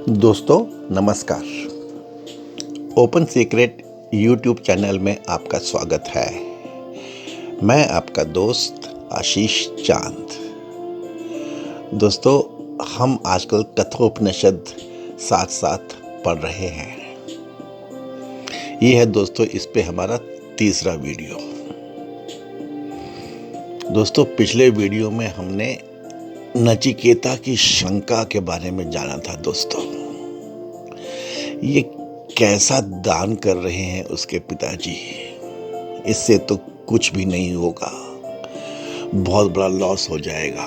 दोस्तों नमस्कार। Open secret YouTube channel में आपका स्वागत है। मैं आपका दोस्त आशीष चांद। दोस्तों हम आजकल कठोपनिषद साथ साथ पढ़ रहे हैं। ये है दोस्तों इस पे हमारा तीसरा वीडियो। दोस्तों पिछले वीडियो में हमने नचिकेता की शंका के बारे में जाना था। दोस्तों ये कैसा दान कर रहे हैं उसके पिताजी, इससे तो कुछ भी नहीं होगा, बहुत बड़ा लॉस हो जाएगा।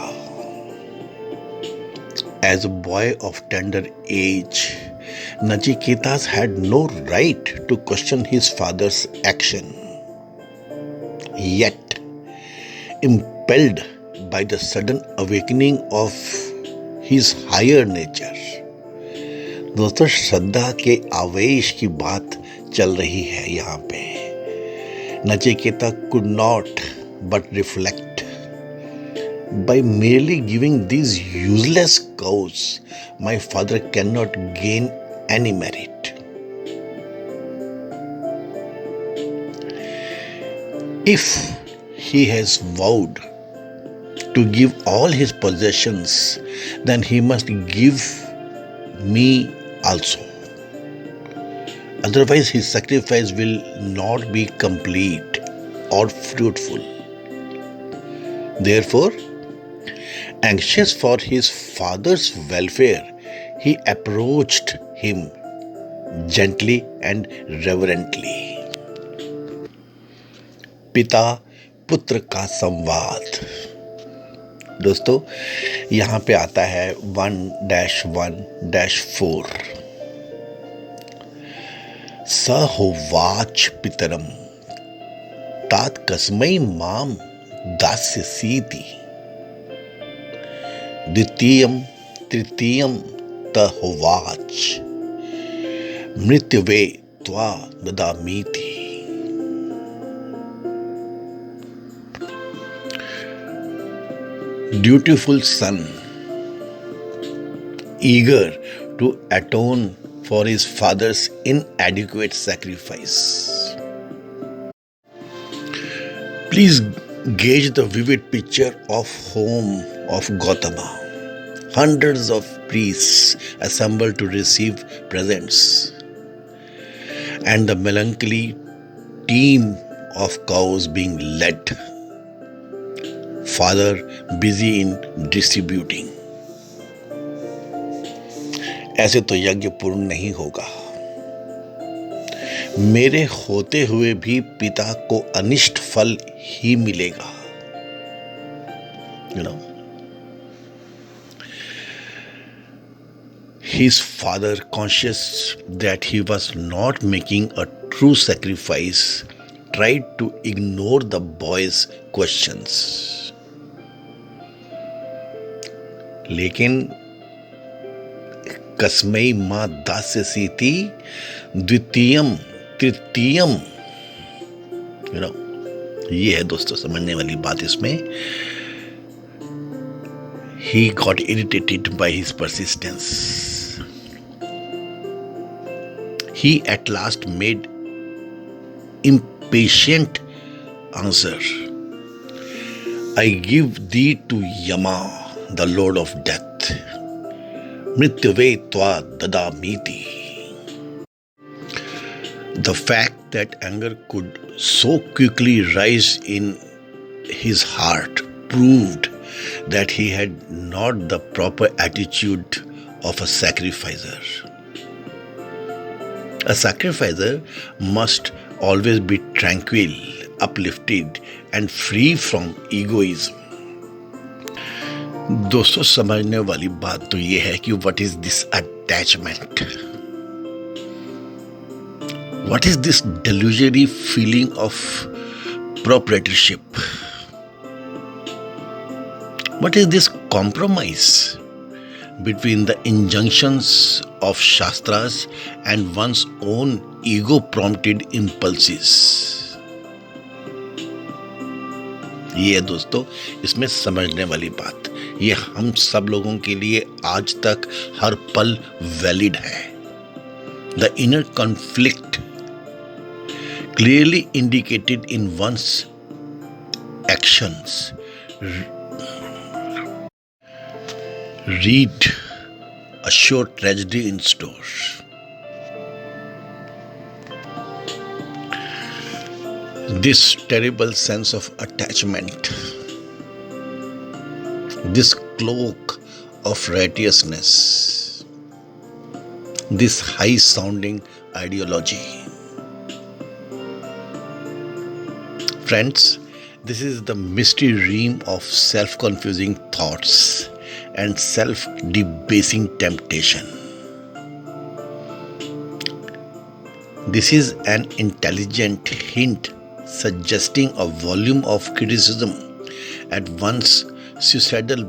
As a boy of tender age, Nachiketas had no right to question his father's action. Yet, impelled by the sudden awakening of his higher nature, दोस्तों श्रद्धा के आवेश की बात चल रही है यहाँ पे। Nachiketa could not but reflect, by merely giving these useless cows, my father cannot gain any merit. If he has vowed to give all his possessions, then he must give me also. Otherwise, his sacrifice will not be complete or fruitful. Therefore, anxious for his father's welfare, he approached him gently and reverently. पिता पुत्र का संवाद। दोस्तों यहाँ पे आता है 1-1-4। स होवाच पितरम तात कस्मै माम दास्यसीति द्वितीयं तृतीयं त होवाच मृत्यवे त्वा ददामीति। Dutiful son, eager to atone for his father's inadequate sacrifice. Please gauge the vivid picture of home of Gautama. Hundreds of priests assembled to receive presents, and the melancholy team of cows being led. Father busy in distributing. ऐसे तो यज्ञ पूर्ण नहीं होगा। मेरे होते हुए भी पिता को अनिष्ट फल ही मिलेगा। His father, conscious that he was not making a true sacrifice, tried to ignore the boy's questions. लेकिन कस्मै मां दास्यसीति द्वितीयम तृतीयम, ये है दोस्तों समझने वाली बात इसमें। He got irritated by his persistence. He at last made impatient answer. I give thee to Yama, the Lord of Death. Mrityave tva dadamiti. The fact that anger could so quickly rise in his heart proved that he had not the proper attitude of a sacrificer. A sacrificer must always be tranquil, uplifted, and free from egoism. दोस्तों समझने वाली बात तो ये है कि what is this attachment? What is this delusionary feeling of proprietorship? What is this compromise between the injunctions of Shastras and one's own ego-prompted impulses? ये है दोस्तों इसमें समझने वाली बात ये हम सब लोगों के लिए आज तक हर पल वैलिड है। The inner conflict clearly indicated in one's actions. Read a short tragedy in store. This terrible sense of attachment, this cloak of righteousness, this high sounding ideology. Friends, this is the misty realm of self-confusing thoughts and self-debasing temptation. This is an intelligent hint suggesting a volume of criticism at one's suicidal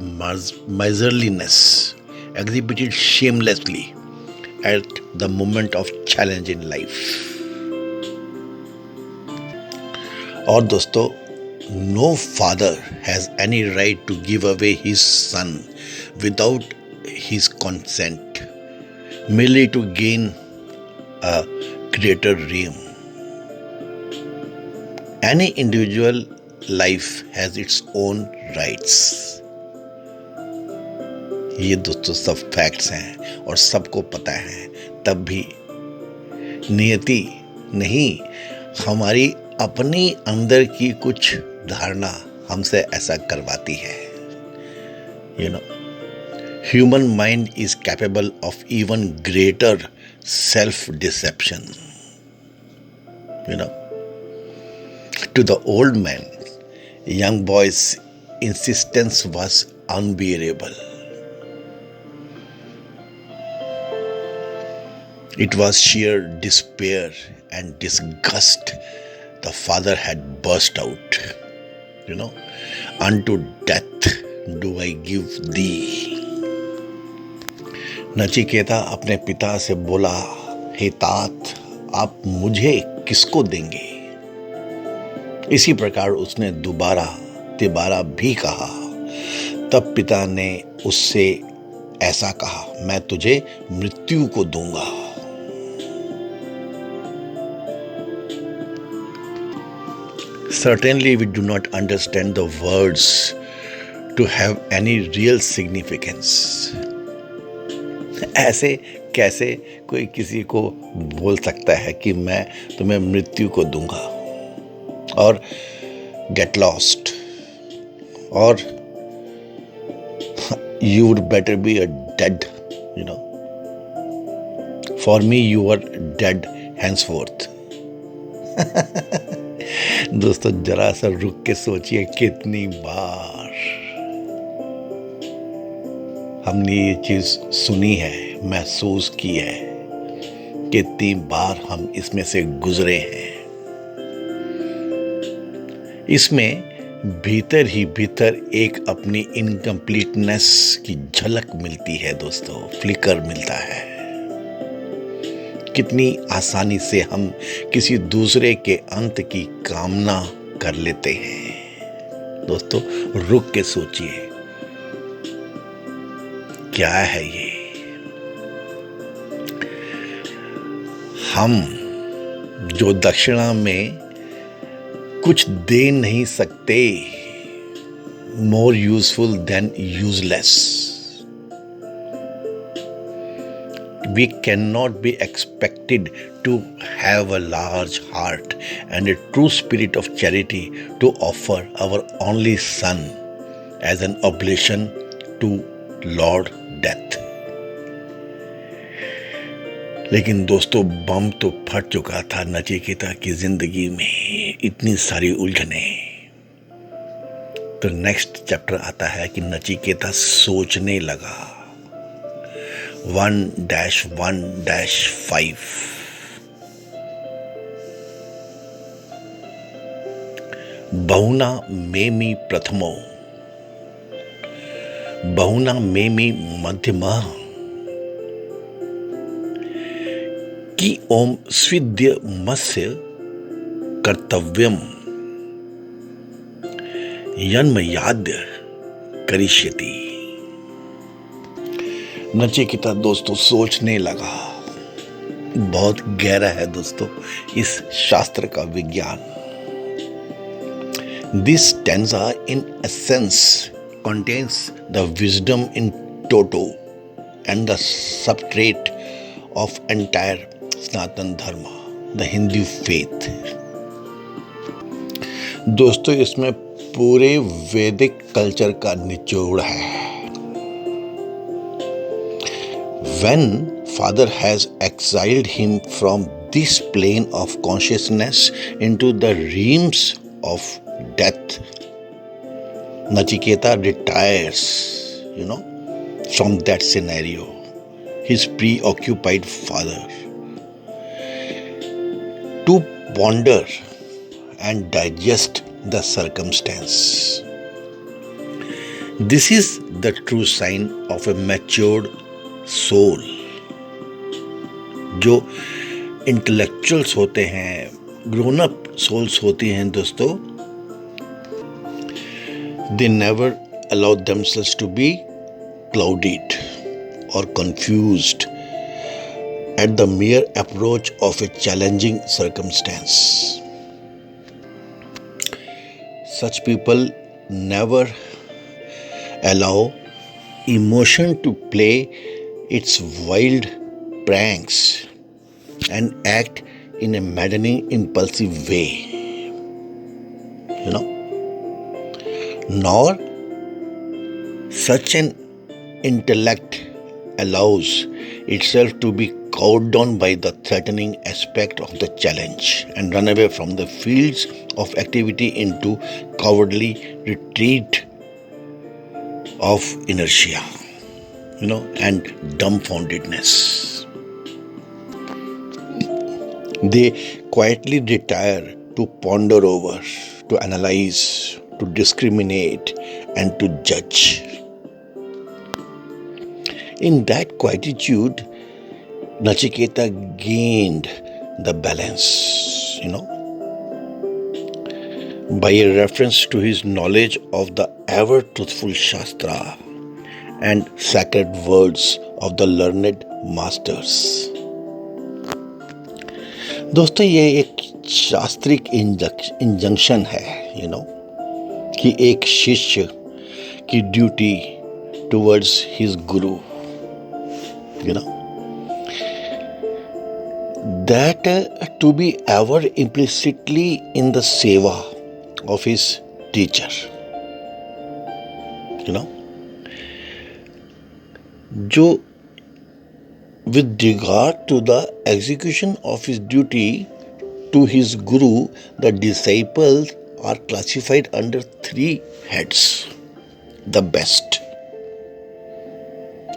miserliness exhibited shamelessly at the moment of challenge in life. और दोस्तों, no father has any right to give away his son without his consent, merely to gain a greater realm. Any individual life has its own rights. ये दोस्तों सब facts हैं और सबको पता है, तब भी नियति नहीं, हमारी अपनी अंदर की कुछ धारणा हमसे ऐसा करवाती है. Human mind is capable of even greater self-deception. To the old man, young boy's insistence was unbearable. It was sheer despair and disgust. The father had burst out, unto death do I give thee. Nachiketa अपने पिता से बोला, हे तात, आप मुझे किसको देंगे? इसी प्रकार उसने तिबारा भी कहा. तब पिता ने उससे ऐसा कहा, मैं तुझे मृत्यु को दूंगा. Certainly we do not understand the words to have any real significance. ऐसे कैसे कोई किसी को बोल सकता है कि मैं तुम्हें मृत्यु को दूंगा, और get lost, और you would better be a dead, for me you are dead henceforth. दोस्तों, जरा सा रुक के सोचिए, कितनी बार हमने ये चीज सुनी है, महसूस की है, कितनी बार हम इसमें से गुजरे हैं. इसमें भीतर ही भीतर एक अपनी इनकम्प्लीटनेस की झलक मिलती है दोस्तों, फ्लिकर मिलता है. कितनी आसानी से हम किसी दूसरे के अंत की कामना कर लेते हैं. दोस्तों, रुक के सोचिए, क्या है ये? हम जो दक्षिणा में कुछ दे नहीं सकते, more useful than useless. We cannot be expected to have a large heart and a true spirit of charity to offer our only son as an oblation to Lord Death. लेकिन दोस्तों, बम तो फट चुका था नचिकेता की जिंदगी में, इतनी सारी उलझने. तो नेक्स्ट चैप्टर आता है कि नचिकेता सोचने लगा. 1-1-5 बहुना मेमी प्रथमो, बहुना मेमी मध्यमः, कि ओम स्विद्य मस्य कर्तव्यम यन्मयाद्य करिष्यति. नचिकेता दोस्तों सोचने लगा। बहुत गहरा है दोस्तों इस शास्त्र का विज्ञान। This stanza in essence contains the wisdom in toto and the substrate of entire Sanatan Dharma, the Hindu faith. दोस्तों इसमें पूरे वैदिक कल्चर का निचोड़ है। When Father has exiled him from this plane of consciousness into the realms of death, Nachiketa retires, from that scenario, his preoccupied father, to ponder and digest the circumstance. This is the true sign of a matured soul. जो intellectuals होते हैं, grown up souls होती हैं दोस्तों, they never allow themselves to be clouded or confused at the mere approach of a challenging circumstance. Such people never allow emotion to play its wild pranks and act in a maddening, impulsive way. Nor such an intellect allows itself to be cowed down by the threatening aspect of the challenge and run away from the fields of activity into cowardly retreat of inertia, and dumbfoundedness. They quietly retire to ponder over, to analyze, to discriminate, and to judge. In that quietude, Nachiketa gained the balance, by a reference to his knowledge of the ever-truthful Shastra and sacred words of the learned masters. दोस्तों ये एक शास्त्रिक injunction है, कि एक शिष्य की duty towards his Guru, that to be ever implicitly in the seva of his teacher, जो with regard to the execution of his duty to his guru, the disciples are classified under 3 heads: the best,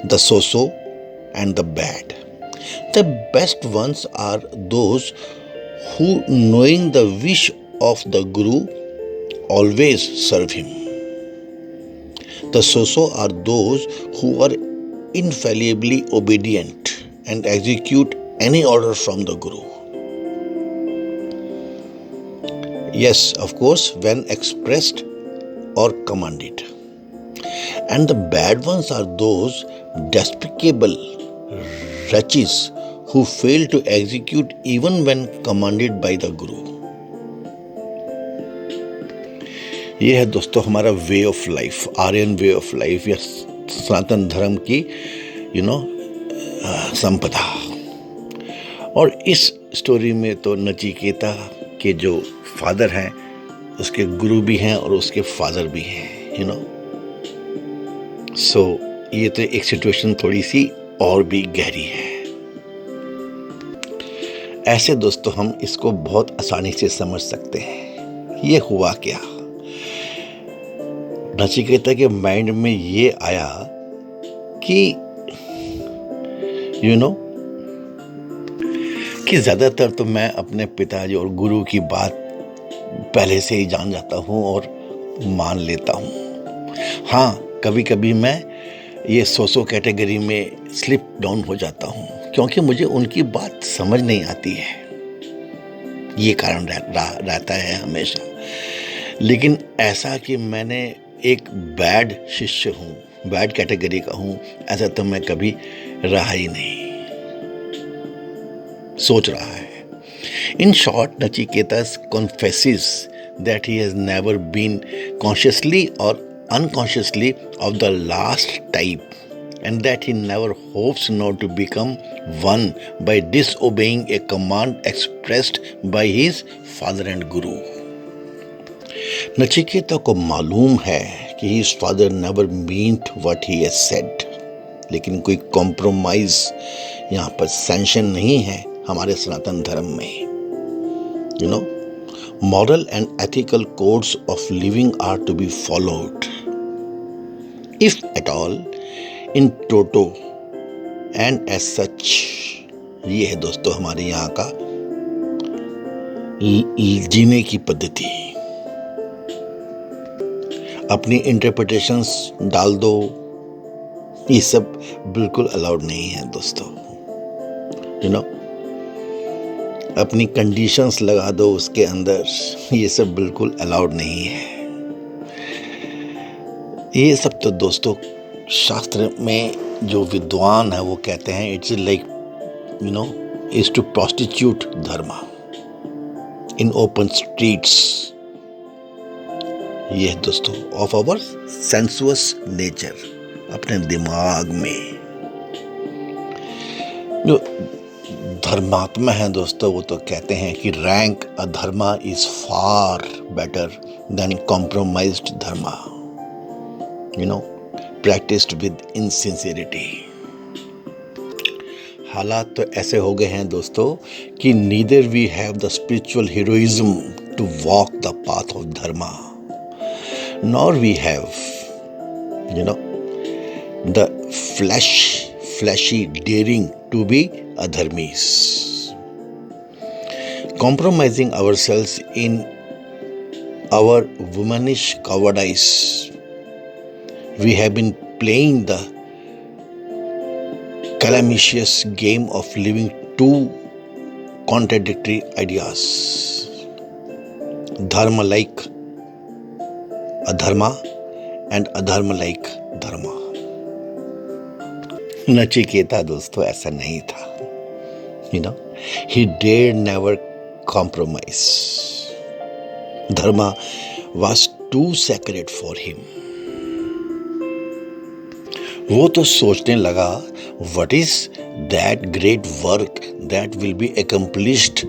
the so-so, and the bad. The best ones are those who, knowing the wish of the guru, always serve him. The so-so are those who are infallibly obedient and execute any order from the guru. Yes, of course, when expressed or commanded. And the bad ones are those despicable wretches who fail to execute even when commanded by the guru. ये है दोस्तों हमारा way of life, Aryan way of life या सनातन धर्म की संपदा। और इस स्टोरी में तो नचिकेता के जो फादर हैं उसके गुरु भी हैं और उसके फादर भी हैं, सो ये तो एक सिचुएशन थोड़ी सी और भी गहरी है। ऐसे दोस्तों हम इसको बहुत आसानी से समझ सकते हैं। ये हुआ क्या, नचिकेता के माइंड में ये आया कि कि ज़्यादातर तो मैं अपने पिताजी और गुरु की बात पहले से ही जान जाता हूँ और मान लेता हूँ। हाँ, कभी कभी मैं ये सोसो कैटेगरी में स्लिप डाउन हो जाता हूँ क्योंकि मुझे उनकी बात समझ नहीं आती है। ये कारण रहता है हमेशा। लेकिन ऐसा कि मैंने एक बैड शिष्य हूँ बैड कैटेगरी का हूं, ऐसा तो मैं कभी रहा ही नहीं, सोच रहा है। In short, Nachiketas confesses that he has never been consciously or unconsciously of the last type, and that he never hopes not to become one by disobeying a command expressed by his father and guru. Nachiketa को मालूम है कि his father never meant what he has said, लेकिन कोई compromise यहाँ पर sanction नहीं है हमारे सनातन धर्म में। Moral and ethical codes of living are to be followed, if at all, in toto and as such। ये है दोस्तों हमारे यहाँ का जीने की पद्धति। अपनी इंटरप्रिटेशंस डाल दो, ये सब बिल्कुल अलाउड नहीं है दोस्तों। अपनी कंडीशंस लगा दो उसके अंदर, ये सब बिल्कुल अलाउड नहीं है। ये सब तो दोस्तों शास्त्र में जो विद्वान है वो कहते हैं it's like is to prostitute dharma in open streets. ये है दोस्तों ऑफ आवर सेंसुअस नेचर, अपने दिमाग में। जो धर्मात्मा है दोस्तों वो तो कहते हैं कि rank adharma is far better than compromised dharma, practised with insincerity. हालात तो ऐसे हो गए हैं दोस्तों कि neither we have the spiritual heroism to walk the path of dharma, nor we have the fleshy daring to be adharmis. Compromising ourselves in our womanish cowardice, we have been playing the calamitous game of living two contradictory ideas, dharma like adharma and adharma like dharma। Nachiketa दोस्तों ऐसा नहीं था, he dared never compromise. Dharma was too sacred for him. वो तो सोचने लगा what is that great work that will be accomplished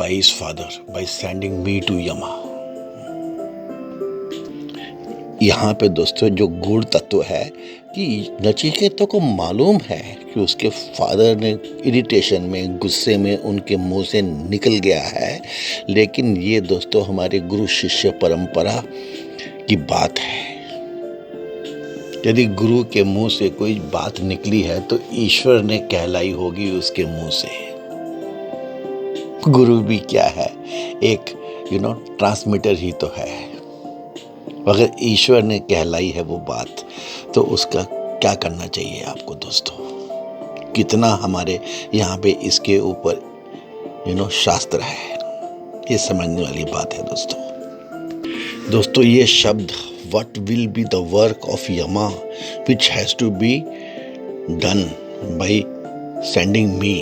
by his father by sending me to Yama। यहाँ पे दोस्तों जो गूढ़ तत्व है कि नचिकेता को मालूम है कि उसके फादर ने इरिटेशन में, गुस्से में उनके मुंह से निकल गया है, लेकिन ये दोस्तों हमारे गुरु शिष्य परंपरा की बात है। यदि गुरु के मुंह से कोई बात निकली है तो ईश्वर ने कहलाई होगी उसके मुंह से। गुरु भी क्या है, एक ट्रांसमीटर ही तो है। अगर ईश्वर ने कहलाई है वो बात, तो उसका क्या करना चाहिए आपको दोस्तों। कितना हमारे यहाँ पे इसके ऊपर शास्त्र है, ये समझने वाली बात है दोस्तों। ये शब्द what will be the work of Yama which has to be done by sending me,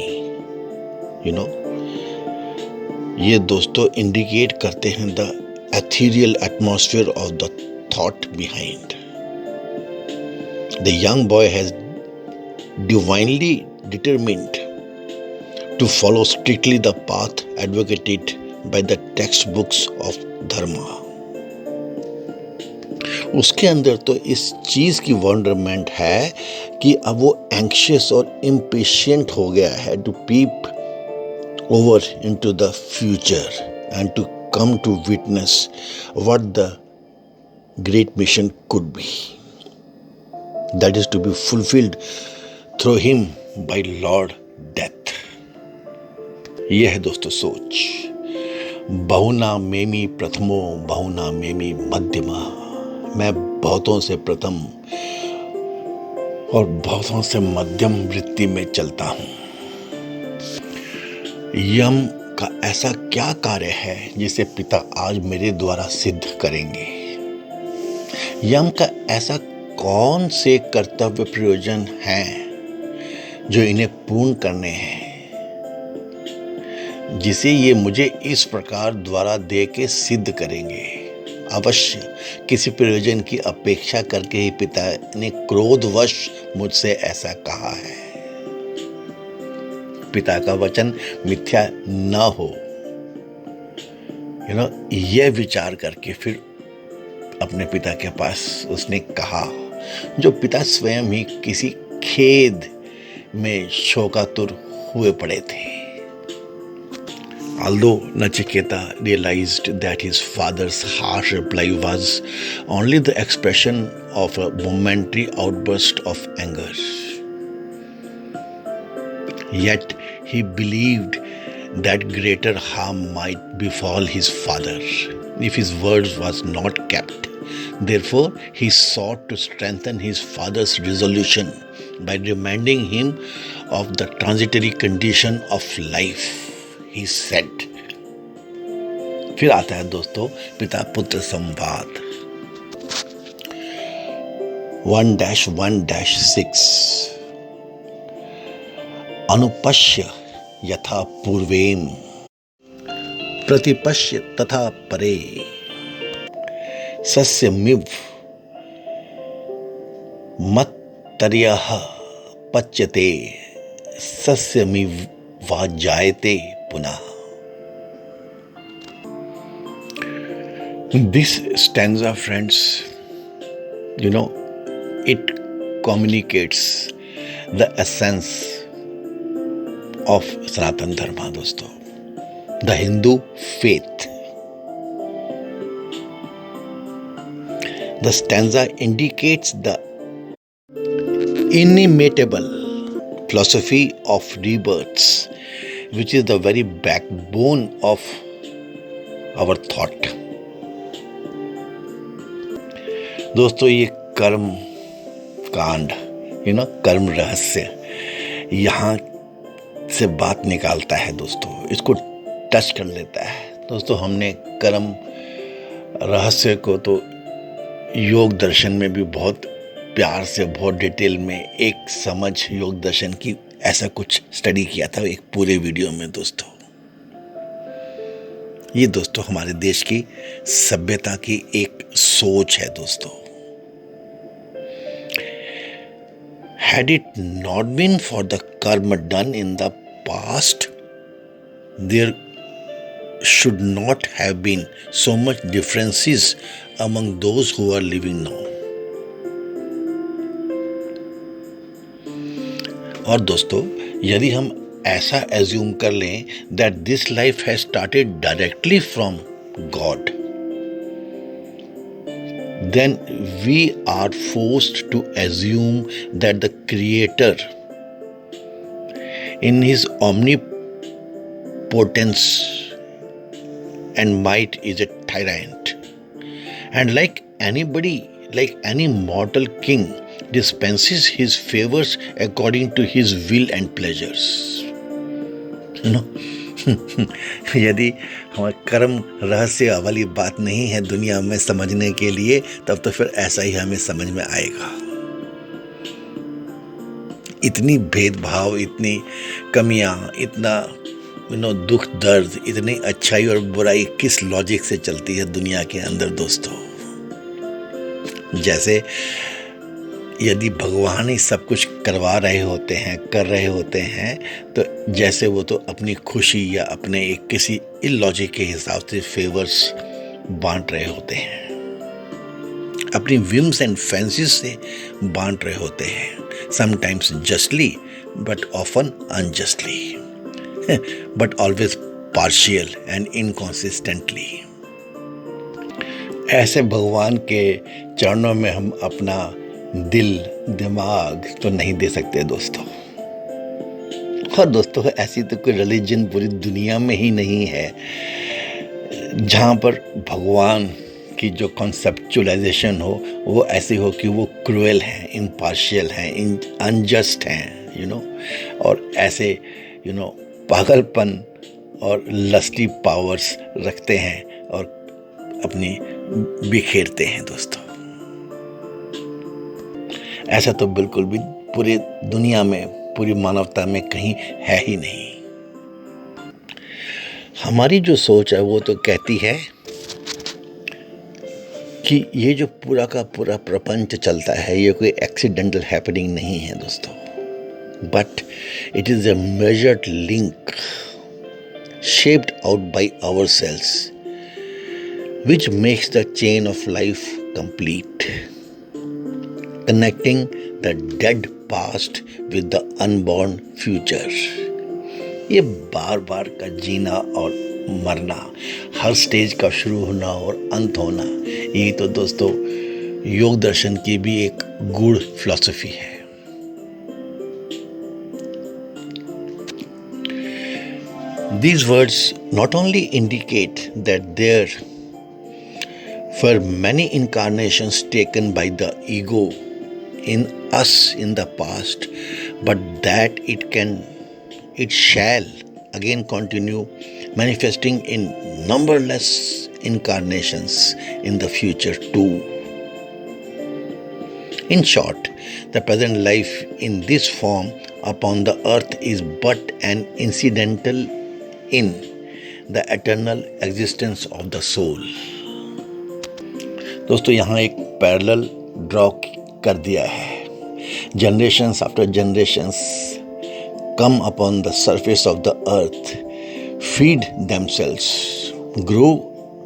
ये दोस्तों इंडिकेट करते हैं the ethereal atmosphere of the thought behind. The young boy has divinely determined to follow strictly the path advocated by the textbooks of dharma. उसके अंदर तो इस चीज की वंडरमेंट है कि अब वो एंक्शियस और इम्पेशेंट हो गया है to peep over into the future and to come to witness what the great mission could be, that is to be fulfilled through him by Lord Death। यह है दोस्तों सोच। बहुना मेमी प्रथमो बहुना मेमी मध्यमा, मैं बहुतों से प्रथम और बहुतों से मध्यम वृत्ति में चलता हूं। यम का ऐसा क्या कार्य है जिसे पिता आज मेरे द्वारा सिद्ध करेंगे। यम का ऐसा कौन से कर्तव्य प्रयोजन हैं जो इन्हें पूर्ण करने हैं, जिसे ये मुझे इस प्रकार द्वारा दे के सिद्ध करेंगे। अवश्य किसी प्रयोजन की अपेक्षा करके ही पिता ने क्रोधवश मुझसे ऐसा कहा है। पिता का वचन मिथ्या न हो, यह विचार करके फिर अपने पिता के पास उसने कहा, जो पिता स्वयं ही किसी खेद में शोकातुर हुए पड़े थे। Although Nachiketa realized that his father's harsh reply was only the expression of a momentary outburst of anger, yet he believed that greater harm might befall his father if his word was not kept. Therefore, he sought to strengthen his father's resolution by reminding him of the transitory condition of life. He said. फिर आता है दोस्तों पिता पुत्र संवाद 1-1-6। अनुपश्य यथा पूर्वेम प्रतिपश्य तथा परे सस्यमिव मत्तर्यः पच्यते सस्यमिव वा जायते पुनः। This stanza, friends, it communicates the essence of Sanatan Dharma, दोस्तों, the Hindu faith. The stanza indicates the inimitable philosophy of rebirths, which is the very backbone of our thought. दोस्तों ये कर्म कांड, कर्म रहस्य यहाँ से बात निकालता है दोस्तों, इसको टच कर लेता है। दोस्तों हमने कर्म रहस्य को तो योग दर्शन में भी बहुत प्यार से, बहुत डिटेल में एक समझ योग दर्शन की ऐसा कुछ स्टडी किया था एक पूरे वीडियो में दोस्तों। ये दोस्तों हमारे देश की सभ्यता की एक सोच है दोस्तों। Had it not been for the karma done in the past, there should not have been so much differences among those who are living now. और दोस्तों यदि हम ऐसा एज्यूम कर लें that this life has started directly from God, then we are forced to assume that the Creator, in His omnipotence and might, is a tyrant, and like any mortal king, dispenses his favors according to his will and pleasures. यदि हमारे कर्म रहस्य वाली बात नहीं है दुनिया में समझने के लिए, तब तो फिर ऐसा ही हमें समझ में आएगा। इतनी भेदभाव, इतनी कमियां, इतना दुख दर्द, इतनी अच्छाई और बुराई किस लॉजिक से चलती है दुनिया के अंदर दोस्तों। जैसे यदि भगवान ही सब कुछ करवा रहे होते हैं, कर रहे होते हैं, तो जैसे वो तो अपनी खुशी या अपने एक किसी इलॉजिक के हिसाब से फेवर्स बांट रहे होते हैं, अपनी विम्स एंड फैंसीज से बांट रहे होते हैं, sometimes justly but often unjustly, but always partial and inconsistently. ऐसे भगवान के चरणों में हम अपना दिल दिमाग तो नहीं दे सकते दोस्तों। और दोस्तों ऐसी तो कोई रिलीजन पूरी दुनिया में ही नहीं है जहाँ पर भगवान की जो कॉन्सेप्चुअलाइजेशन हो वो ऐसी हो कि वो क्रूएल हैं, इम्पार्शियल हैं, अनजस्ट हैं, और ऐसे पागलपन और लस्टी पावर्स रखते हैं और अपनी बिखेरते हैं दोस्तों। ऐसा तो बिल्कुल भी पूरी दुनिया में, पूरी मानवता में कहीं है ही नहीं। हमारी जो सोच है वो तो कहती है कि ये जो पूरा का पूरा प्रपंच चलता है ये कोई एक्सीडेंटल हैपनिंग नहीं है दोस्तों, but it is a measured link shaped out by ourselves, which makes the chain of life complete, connecting the dead past with the unborn future. ये बार बार का जीना और मरना, हर स्टेज का शुरू होना और अंत होना, ये तो दोस्तों योग दर्शन की भी एक गूढ़ फिलॉसफी है। These words not only indicate that there were many incarnations taken by the ego in us in the past, but that it shall again continue manifesting in numberless incarnations in the future too. In short, the present life in this form upon the earth is but an incidental in the eternal existence of the soul. दोस्तों यहाँ एक parallel draw कर दिया है। Generations after generations come upon the surface of the earth, feed themselves, grow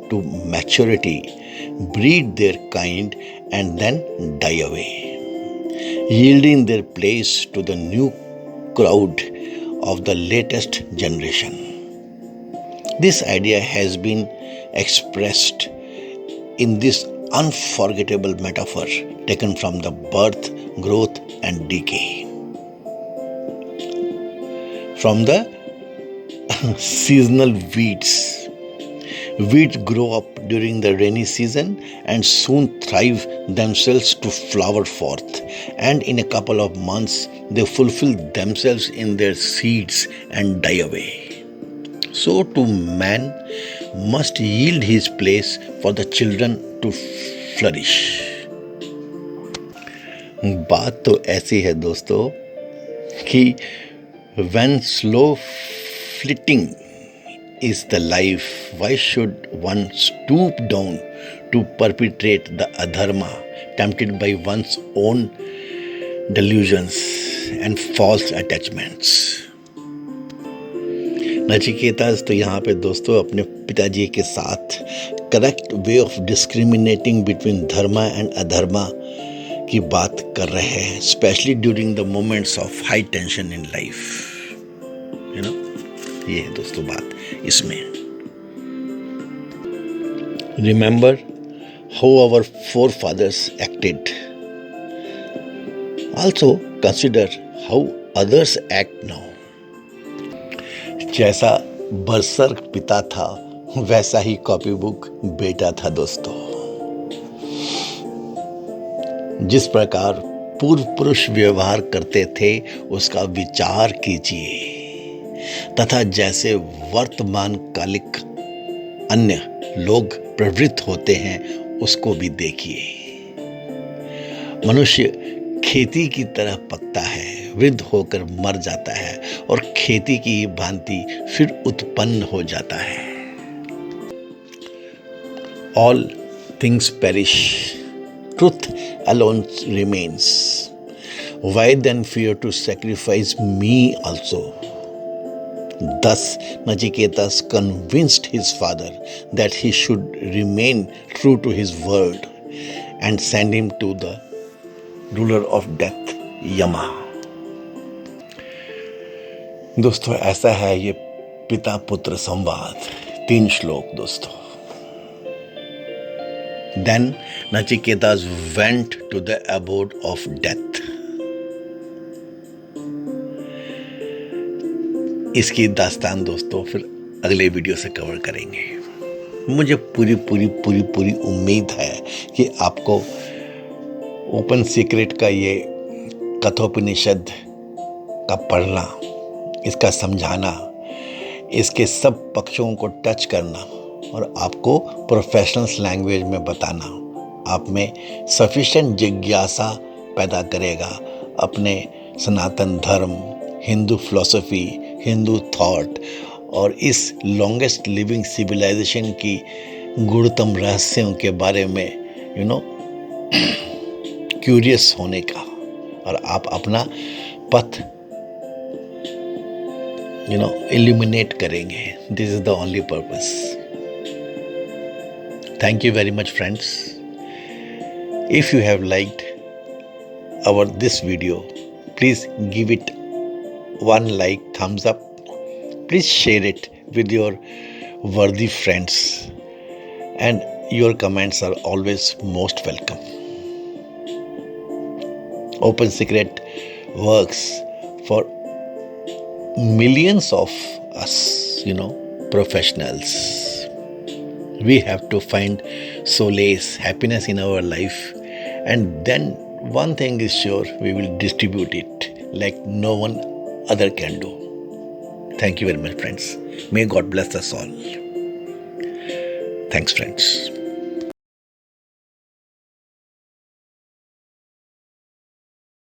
to maturity, breed their kind, and then die away, yielding their place to the new crowd of the latest generation. This idea has been expressed in this unforgettable metaphor taken from the birth, growth, and decay. From the seasonal weeds. Weeds grow up during the rainy season and soon thrive themselves to flower forth, and in a couple of months they fulfill themselves in their seeds and die away. So too man must yield his place for the children to flourish. बात तो ऐसी है दोस्तों कि when slow flitting is the life, why should one stoop down to perpetrate the adharma, tempted by one's own delusions and false attachments? नचिकेतास तो यहाँ पे दोस्तों अपने पिताजी के साथ correct way of discriminating between dharma and adharma की बात कर रहे हैं, specially during the moments of high tension in life. ये है दोस्तों बात इसमें। Remember how our forefathers acted, also consider how others act now. जैसा बरसर पिता था वैसा ही कॉपी बुक बेटा था दोस्तों। जिस प्रकार पूर्व पुरुष व्यवहार करते थे उसका विचार कीजिए, तथा जैसे वर्तमान कालिक अन्य लोग प्रवृत्त होते हैं उसको भी देखिए। मनुष्य खेती की तरह पकता है, वृद्ध होकर मर जाता है और खेती की भांति फिर उत्पन्न हो जाता है। All things perish, truth alone remains. Why then fear to sacrifice me also? Thus Nachiketas convinced his father that he should remain true to his word and send him to the ruler of death, Yama. दोस्तों ऐसा है ये पिता पुत्र संवाद, 3 श्लोक दोस्तों। Then Nachiketas went to the abode of death. इसकी दास्तान दोस्तों फिर अगले वीडियो से कवर करेंगे। मुझे पूरी उम्मीद है कि आपको ओपन सीक्रेट का ये कथोपनिषद का पढ़ना, इसका समझाना, इसके सब पक्षों को टच करना और आपको प्रोफेशनल्स लैंग्वेज में बताना आप में सफिशिएंट जिज्ञासा पैदा करेगा अपने सनातन धर्म, हिंदू फिलॉसफी, हिंदू थॉट और इस लॉन्गेस्ट लिविंग सिविलाइजेशन की गुणतम रहस्यों के बारे में क्यूरियस होने का, और आप अपना पथ illuminate करेंगे. This is the only purpose. Thank you very much, friends. If you have liked this video, please give it one like, thumbs up. Please share it with your worthy friends, and your comments are always most welcome. Open Secret works for millions of us, professionals. We have to find solace, happiness in our life, and then one thing is sure, we will distribute it like no one other can do. Thank you very much, friends. May God bless us all. Thanks, friends.